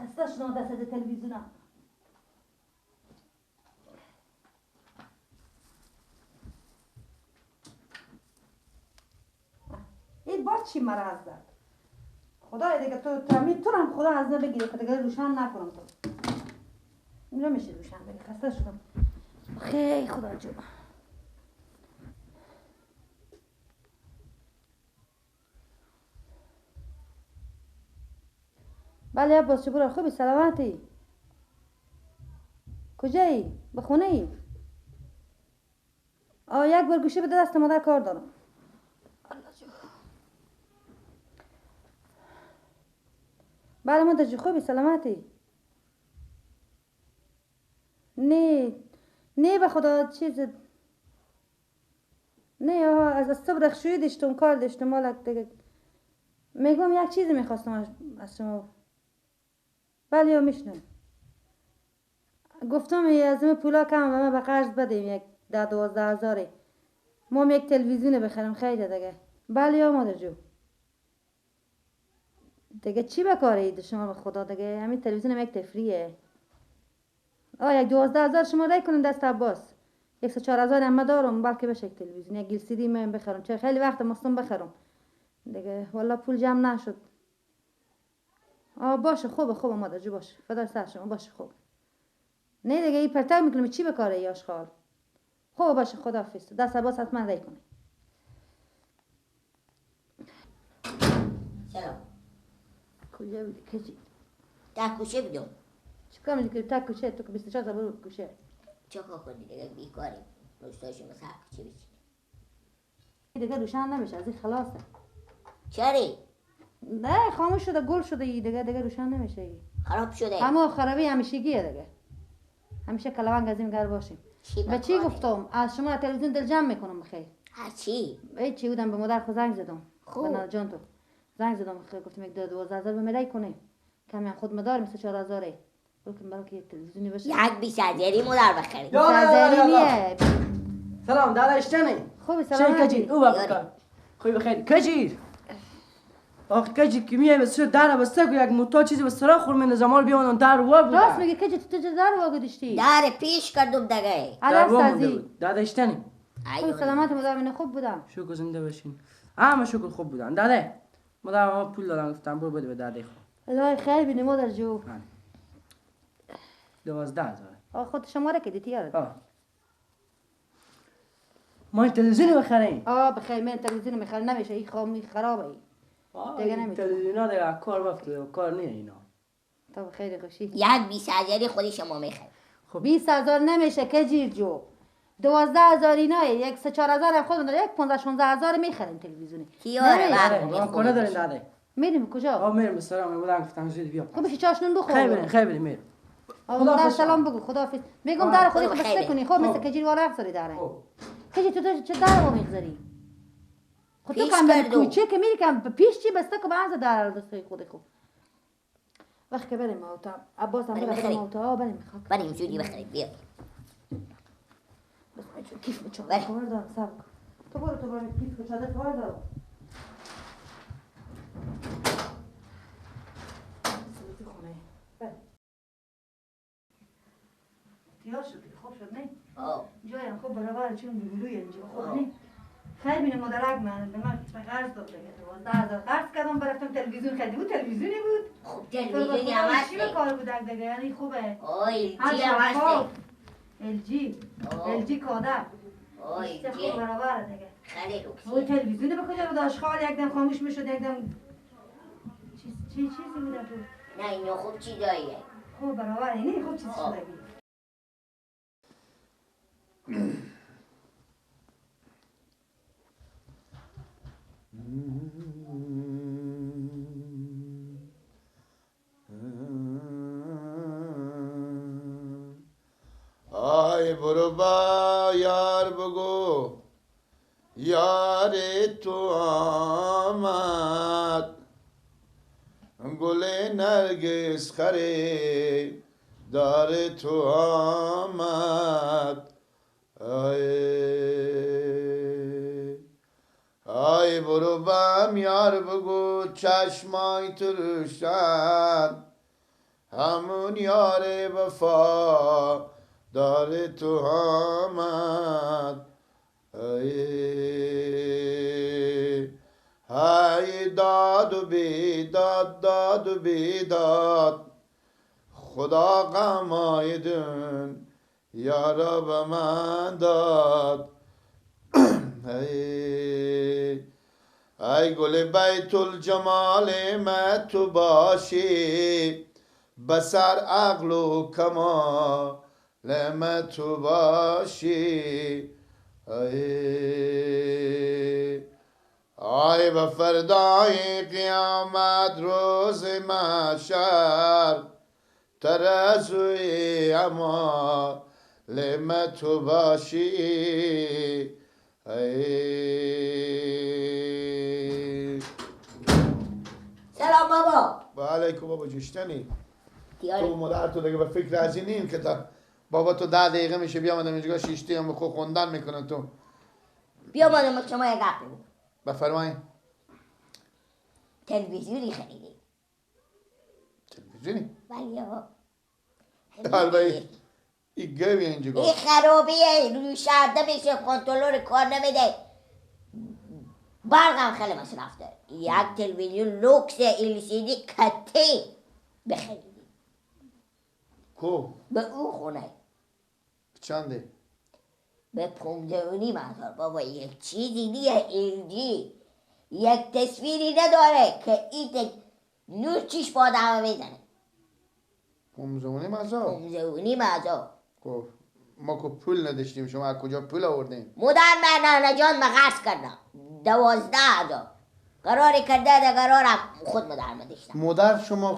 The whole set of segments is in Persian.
خسته شدم دست از تلویزیونم. این باز چی مرض داد؟ خدای دیگه تو هم خدا از من بگیره که دیگه روشن نکنم تو. اینجا میشه روشن بگیر. خسته شدم. خیلی خدا جو. بله عباس چه خوبی سلامتی؟ کجایی؟ به خونه ای؟ یک بار گوشه بده دست مادر کار دارم. الله جو. بله مادر جو خوبی سلامتی؟ نه به خدا چیز نه از صبح رخشویی داشتم کار داشتم مالک دیگه میگم یک چیزی میخواستم از شما. بله یا میشنم گفتم از این پولا کم و ما به قرض بدیم یک 12,000 ما یک تلویزیون بخرم خیلی دیگه. بله یا مادر جو دیگه چی بکارید شما به خدا دیگه همین تلویزیون یک تفریه. یک 12,000 شما رای کنین دست عباس 104,000 هم دارم بلکه بشه یک تلویزیون یک LCD من بخرم چه خیلی وقت مستم بخرم دیگه والا پول جمع نشد. باشه خوبه مادر جو باشه فدای سر شما باشه خوب. نه دیگه این پرتاب میکنم چی بکاره یاش خال. خوب باشه خداحافظ دست عباس حتما رای کنه. سلام. کجا بودی کجی؟ ده کوچه بودم. چیکار میکنی تا کوچه تو که 24 سال برو کوچه؟ چه کار کنی دیگه بیکاری. روستاشو مثل هر کوچه بچینی. دیگه روشن نمیشه از این خلاصه. چری؟ نه خاموش شده گل شده ای دیگه روشن نمیشه ای. خراب شده. اما خرابی همیشگیه دیگه. همیشه کلوانگ از این گر باشیم. به چی گفتم؟ از شما تلویزیون دل جمع میکنم بخیر. چی؟ چی بودم به مادر خود زنگ زدم. خوب. بنا جان تو. زنگ زدم خیر گفتم یک 12,000 به میرای کنه. کمی خود مدار مثل 4,000. گفتم برای که تلویزیونی بشه. یک 20,000 مادر بخرید. سازریه. سلام دادا اشتنی. خوبی سلام. کجی او بابا. خوبی بخیر کجی. آخ کجی که میای بسر در بسته که یک موتا چیزی به سراغ خور من زمان بیان اون در وا بود. راست میگه کجی تو در وا گذاشتی؟ در پیش کردم دیگه. در وا بود. دادا اشتنی. خوبی سلامت مادر من خوب بودم. شکر زنده باشین. همه شکر خوب بودن. دادا مادر ما پول دادن گفتم برو بده به دادا خود. الهی خیر بینی مادر جو. 12,000. خود شماره که دیتی یارو. ما این تلویزیون بخریم. بخیر من تلویزیون میخرم نمیشه این خامی خرابه ای. دیگه نمیشه. تلویزیونا دیگه کار وقت کار نیه اینا. تو خیلی خوشی. یک 20,000 خودی شما میخرید. خب 20,000 نمیشه که جیر جو. 12,000 ایناه یک 3-4,000 هم خودمون داره یک 15-16,000 میخریم تلویزیونی. کیاره ما کنه دارین داده. میریم کجا؟ میرم به سلام مدام گفتم زود بیا. خب بشی چاشنون بخور. خیلی میرم. خدا سلام بگو خداحافظ. میگم در خودت بسته کنی. خب مثل کجیر وارق سری داره. کجی تو چه در رو میگذاری؟ خود تو کم کوچه که میری کم پیش چی بسته که بعض در بسته خود خوب. وقت که بریم اوتا عباس هم بریم اوتا بریم میخوام. بریم زودی بخرید بیا. بس کیف چادر کار دارم صبر کن. تو برو کیف چادر کار دارم. تیار شدی خوب شد نه؟ جایم خوب برابر چون گلوی اینجا خوب نه؟ خیلی بینه مادرک من به من قرض داد دیگه 12,000 قرض کردم برفتم تلویزیون خریدم بود تلویزیونی بود. خب تلویزیونی هم هست. چی به کار بودک دیگه یعنی خوبه. LG هم هست. LG کادر. چه خوب برابر دیگه. خیلی لوکسی. اون تلویزیون به کجا بود آشغال یکدم خاموش میشد یکدم چیزی بود تو. نه اینو خوب چیزاییه. خوب برابر اینه خوب چیز شده آی برو با یار بگو یار تو آمد گل نرگس خره دار تو آمد آی برو با یار بگو چشمای تو روشن همون یار وفا دار تو آمد های داد و بیداد داد و بیداد خدا غمای دون یارا به من داد ای گل بیت الجمال من تو باشی بسر عقل و کمال من تو باشی آی به فردای قیامت روز محشر ترازوی اما لما تو باشی سلام بابا. و علیکم بابا جشتنی دیاری تو مادر تو دیگه به فکر ازی نیم که تا بابا تو 10 دقیقه میشه بیامدم اینجا شیشتی هم خود خوندن میکنن تو بیا مادم شما یک گپ بگو. بفرمایید تلویزیونی خریدی؟ تلویزیونی بله بابا. البته این گوی اینجا این خرابیه روی شرده میشه کنترلور کار نمیده برقم خیلی مصرف داره یک تلویزیون لوکس LCD کته بخریدی کو به او خونه چنده به 15,000 بابا یک چیزی نیه LG یک تصویری نداره که این نور چیش با آدم میزنه 15,000 15,000 خب ما که پول نداشتیم شما از کجا پول آوردیم مدر من جان من قرض کردم 12,000 قراری کرده ده قرارم خود مدر داشتم مادر شما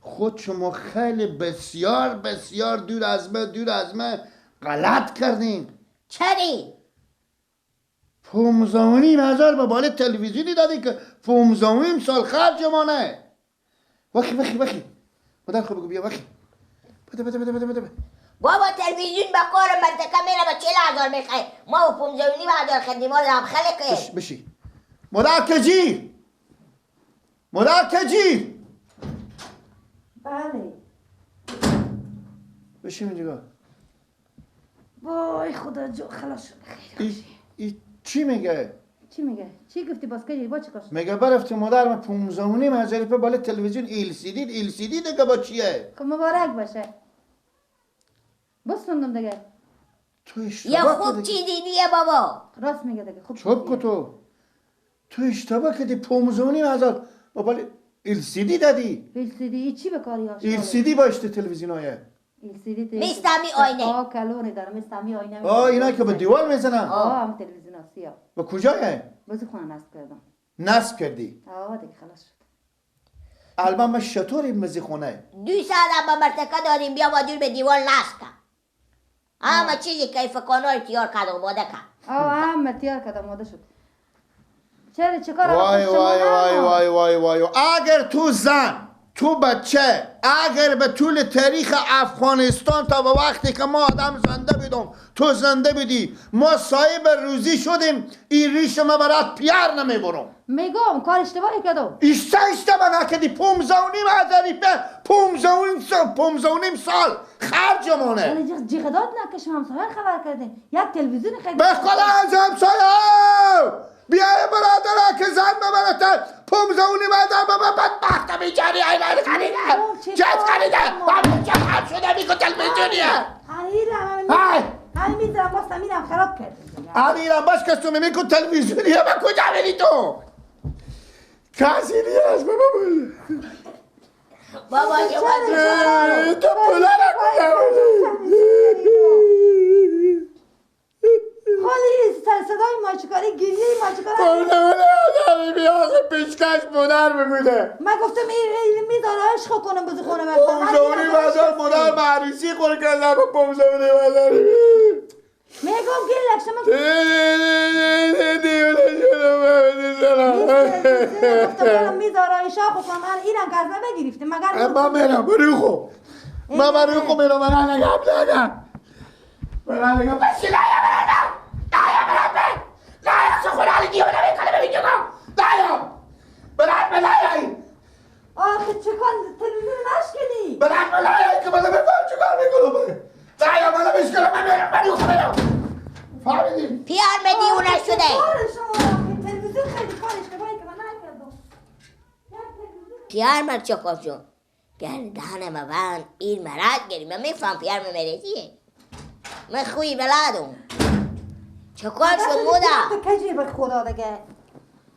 خود شما خیلی بسیار بسیار دور از من غلط کردین چری؟ 15,000 به بالا تلویزیونی دادی که 15 سال خرج ما نه وخی مادر خب بگو بیا وخی بده بابا تلویزیون به کار منطقه میره به 40,000 میخواه ما با 15,000 خریدیم هم خیلی که بشی مادر کجی بله بشی اینجا وای خدا جو خلاص شد خیر ای چی میگه چی میگه چی گفتی باز کجی با چی کار میگه برفت مادر من 15,000 روپیه بالا تلویزیون LCD دیگه با چیه خب مبارک باشه بسوندم دیگه تو یه اشتباه خوب کردی چیزی نیه بابا راست میگه دیگه خوب چوب کو تو اشتباه کردی 15,000 با بالا LCD دادی LCD چی به کاری هاش LCD باشه تلویزیونای LCD میستمی آینه کلونی داره میستمی آینه اینا که به دیوار میزنن هم تلویزیون سیاه با کجایه بازی خونه نصب کردم نصب کردی دیگه خلاص شد البته من شطوری مزی خونه 2 ساعت هم به مرتکه داریم بیا با دور به دیوار نست کن همه چیزی کیف کانال تیار کرد و ماده کن همه تیار کردم ماده شد چه کار وای اگر تو زن تو بچه اگر به طول تاریخ افغانستان تا به وقتی که ما آدم زنده بیدم تو زنده بیدی ما صاحب روزی شدیم این ریش ما برات پیار نمیبرم میگم کار اشتباهی کردم اشتباه نکردی 15 سال خرج مانه ولی جیغداد نکشم همسایه خبر کردین یک تلویزیون خیلی به خدا از همسایه بیای برادر که زن ببرد 15,000 بابا بدبخت بیچاری ایوان خریده چه خریده بابا چه خرد شده میگو تلویزیونیه همین میذارم باستم میرم خراب کرد امیرم باش که تو میگو تلویزیونیه با کجا بری تو کسی نیست بابا یه وزیر تو پولا خالی صدای ماچکاری گریه ماچکاری پولا بیا پیشکش مادر بگوده من گفتم این میذاره عشق کنم بزو خونه من 15,000 مادر معریسی خور کردم با 15,000 میگم گل لکشم گفتم میذاره عشق کنم من اینم گزنه بگیرفتم مگر من میرم بروخو میرم من نگم برای نگم بسی لایا سخور حالی دیو نمیکنه ببین جگم لایا برای لایا آخه چه کن تلویزیون نشکنی برای پیار مر چکار شد پیار دهنم بند این مرد گری من میفهم پیار مرزیه من خوی بلادم چکار شد مودا تو کجی به خدا دیگه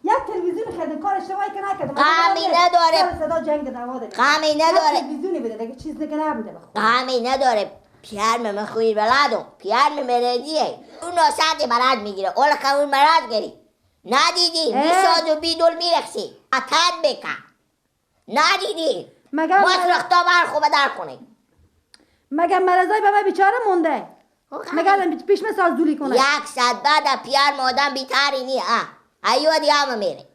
یک تلویزیون خرید کار اشتباهی که نکرد غمی نداره. صدا جنگ دعوا داره غمی نداره. یک تلویزیونی بده دیگه چیز دیگه نبوده به خدا غمی نداره پیار من خوی بلادم پیار مرزیه اون ناسعت مرد میگیره اولا که اون مرد گری ندیدی میساز و بیدول میرخسی اتن بکن ندیدی مگر مطرق تا بر خوبه در کنه مگر مرزای به من بیچاره مونده مگر پیش من سازدولی کنه 100 بعد پیار مادم بیتاری نی ایو دیام میره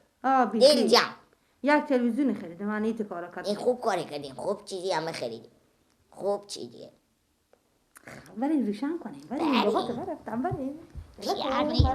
دل جم یک تلویزیون خریدم من این کارا کردم این خوب کاری کردیم خوب چیزی همه خریدیم خوب چیزیه ولی روشن کنیم ولی این بابا که رفتم ولی پیار میگه